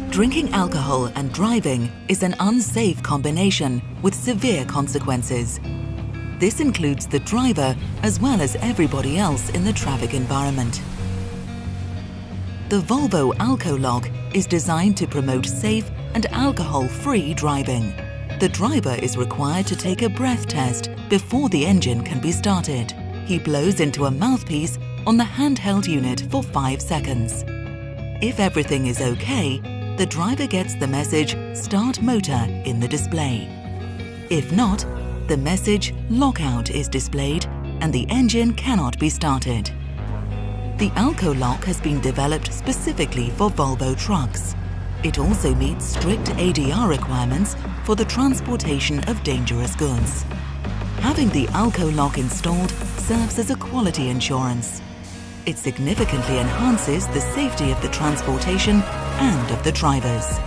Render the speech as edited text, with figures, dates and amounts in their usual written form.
Drinking alcohol and driving is an unsafe combination with severe consequences. This includes the driver as well as everybody else in the traffic environment. The Volvo Alcolock is designed to promote safe and alcohol-free driving. The driver is required to take a breath test before the engine can be started. He blows into a mouthpiece on the handheld unit for 5 seconds. If everything is okay, the driver gets the message "Start motor" in the display. If not, the message "Lockout" is displayed and the engine cannot be started. The Alcolock has been developed specifically for Volvo trucks. It also meets strict ADR requirements for the transportation of dangerous goods. Having the Alcolock installed serves as a quality insurance. It significantly enhances the safety of the transportation and of the drivers.